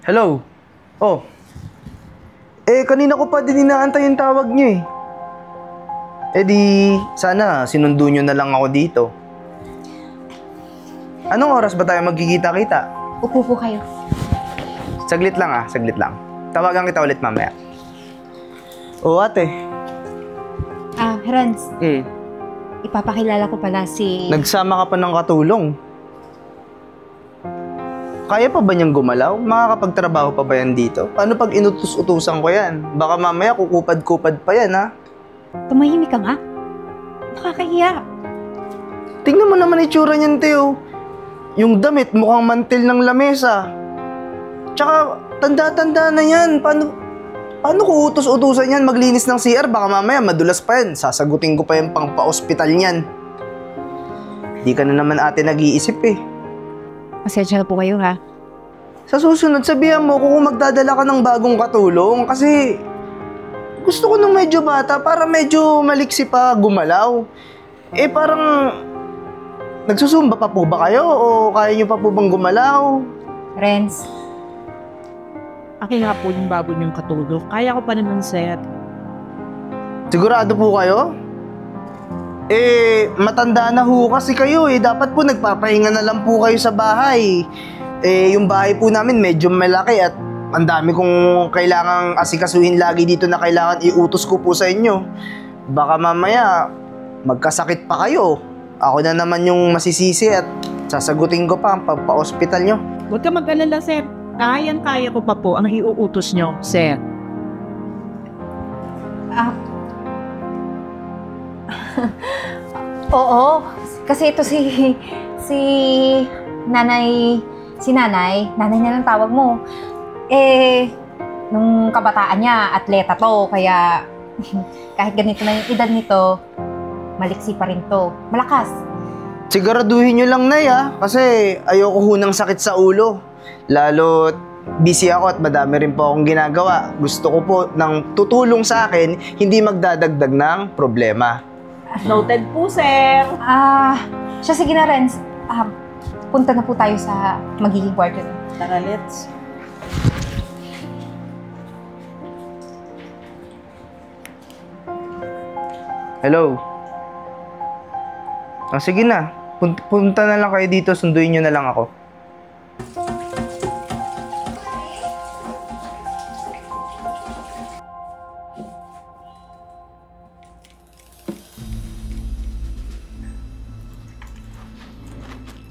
Hello? Oh. Kanina ko pa din inaantay yung tawag niyo eh. Di, sana sinundo niyo na lang ako dito. Anong oras ba tayo magkikita-kita? Upo po kayo. Saglit lang saglit lang. Tawagan kita ulit mamaya. Oo, ate. Renz. Ipapakilala ko pala si... Nagsama ka pa ng katulong. Kaya pa ba niyang gumalaw? Makakapagtrabaho pa ba yan dito? Paano pag inutus-utusan ko yan? Baka mamaya kukupad-kupad pa yan, ha? Tumahimik ka nga. Nakakahiya. Tingnan mo naman itsura niyan, Teo. Yung damit mukhang mantil ng lamesa. Tsaka, tanda-tanda na yan. Paano ko utos-utusan yan maglinis ng CR? Baka mamaya madulas pa yan. Sasagutin ko pa yung pang-pa-ospital niyan. Di ka na naman ate nag-iisip eh. Pasensya na po kayo, ha? Sa susunod, sabihan mo kung magdadala ka ng bagong katulong kasi gusto ko nung medyo bata para medyo maliksi pa gumalaw. Parang nagsusumba pa po ba kayo o kaya nyo pa po bang gumalaw? Renz. Akin nga po yung bago niyong katulog. Kaya ko pa naman, sir. Sigurado po kayo? Matanda na ho kasi kayo eh. Dapat po nagpapahinga na lang po kayo sa bahay. Yung bahay po namin medyo malaki at ang dami kong kailangang asikasuhin lagi dito na kailangan iutos ko po sa inyo. Baka mamaya magkasakit pa kayo. Ako na naman yung masisisi at sasagutin ko pa ang pagpa-hospital nyo. Huwag ka mag-alala, sir. Kaya ko pa po ang iuutos niyo, sir. Oo. Kasi ito si nanay na lang tawag mo. Nung kabataan niya, atleta to, kaya kahit ganito na yung edad nito, maliksi pa rin to. Malakas. Siguraduhin nyo lang, Nay, kasi ayoko ho ng sakit sa ulo. Lalo busy ako at madami rin po akong ginagawa. Gusto ko po ng tutulong sa akin, hindi magdadagdag ng problema. Noted po, sir. Siya, sige na, Renz. Punta na po tayo sa magiging kwarto. Tara, let's. Hello? Sige na. Punta na lang kayo dito, sunduin nyo na lang ako.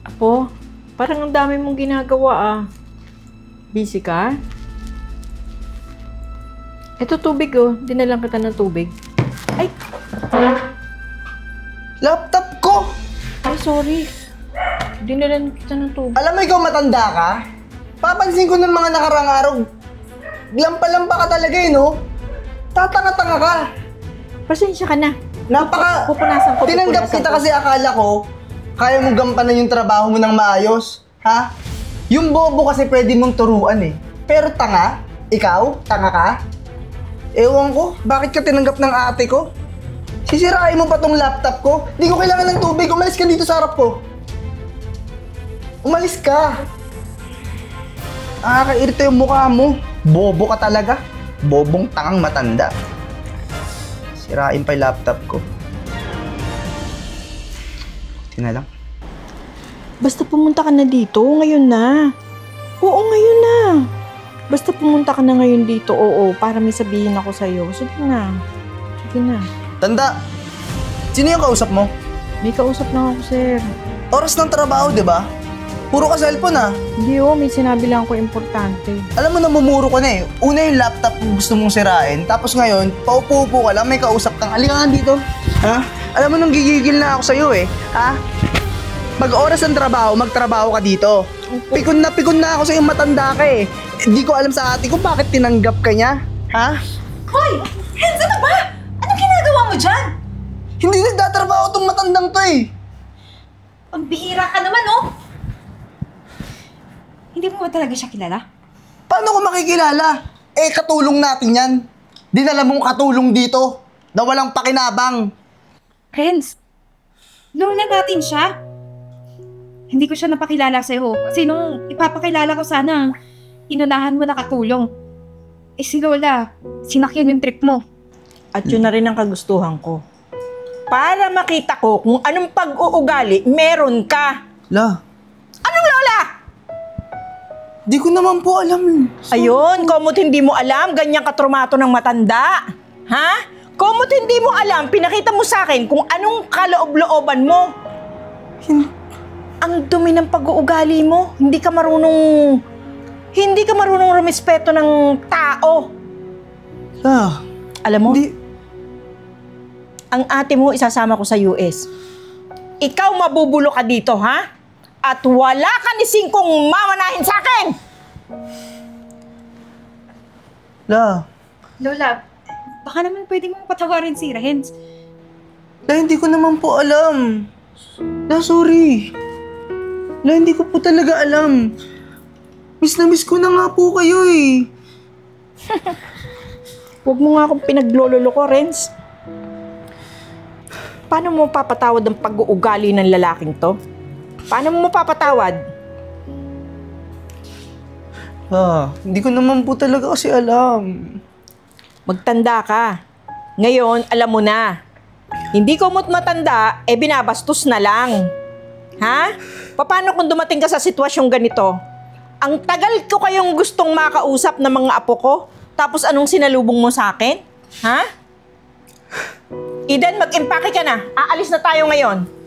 Apo, parang ang dami mong ginagawa Busy ka? Ito tubig dinalang kita ng tubig. Ay! Laptop ko! Ay, sorry. Dinalan kita ng tubig. Alam mo ikaw matanda ka? Papansin ko ng mga nakarang araw, lampa-lampa ka talaga no? Tatanga-tanga ka. Pasensya ka na. Pupunasan ko. Tinanggap kita kasi akala ko, kaya mo gampanan yung trabaho mo ng maayos. Ha? Yung bobo kasi pwede mong turuan eh. Pero tanga? Ikaw? Tanga ka? Ewan ko, bakit ka tinanggap ng ate ko? Sisirain mo pa tong laptop ko? Di ko kailangan ng tubig. Umalis ka dito sa harap ko. Umalis ka. Nakakairita yung mukha mo. Bobo ka talaga. Bobong tangang matanda. Sirain pa yung laptop ko. Buti na lang. Basta pumunta ka na dito, ngayon na. Oo, ngayon na. Basta pumunta ka na ngayon dito, para may sabihin ako sa'yo. Sige na. Sige na. Tanda, sino yung kausap mo? May kausap na ako, sir. Oras ng trabaho, di ba? Puro ka cellphone Hindi may sinabi lang ako importante. Alam mo, namumuro ka na eh. Una yung laptop kung gusto mong sirain, tapos ngayon, paupo-upo ka lang, may kausap kang, halika nga dito. Ha? Alam mo, nung gigigil na ako sa'yo eh. Ha? Pag oras ng trabaho, magtrabaho ka dito. Pikon na ako sa'yo, matanda ka eh. Di ko alam sa ate ko bakit tinanggap ka niya. Ha? Hoy! Renz, ano ba? Anong ginagawa mo dyan? Hindi nagtatrabaho tong matandang to eh. Pambihira ka naman, Hindi mo ba talaga siya kilala? Paano ko makikilala? Katulong natin yan. Dinala mong katulong dito na walang pakinabang. Renz, lola natin siya. Hindi ko siya napakilala sa'yo. Kasi nung ipapakilala ko sana, inunahan mo nakatulong. Eh si Lola, sinakyan yung trip mo. At yun na rin ang kagustuhan ko. Para makita ko kung anong pag-uugali meron ka. La, Anong Lola? di ko naman po alam. Ayun, kumot hindi mo alam, ganyan katrumato ng matanda. Ha? Kumot hindi mo alam, pinakita mo sa akin kung anong kaloob-looban mo. Ang dumi ng pag-uugali mo. Hindi ka marunong rumespeto ng tao. La, Alam mo, di... ang ate mo isasama ko sa US. Ikaw mabubulo ka dito, ha? At wala ka ni Singkong mamanahin sa akin! La, Lola, baka naman pwede mong patawarin si Renz. La, hindi ko naman po alam. La, sorry. La, hindi ko po talaga alam. Miss na miss ko na nga po kayo eh. Huwag mo nga akong pinaglololo ko, Renz. Paano mo papatawad ang pag-uugali ng lalaking to? Paano mo papatawad? Hindi ko naman po talaga kasi alam. Magtanda ka. Ngayon, alam mo na. Hindi ko mo't matanda, binabastos na lang. Ha? Paano kung dumating ka sa sitwasyong ganito? Ang tagal ko kayong gustong makausap ng mga apo ko, tapos anong sinalubong mo sa akin? Ha? Eden, mag-impake ka na. Aalis na tayo ngayon.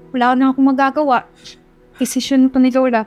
Wala na akong magagawa. Desisyon po ni Lola.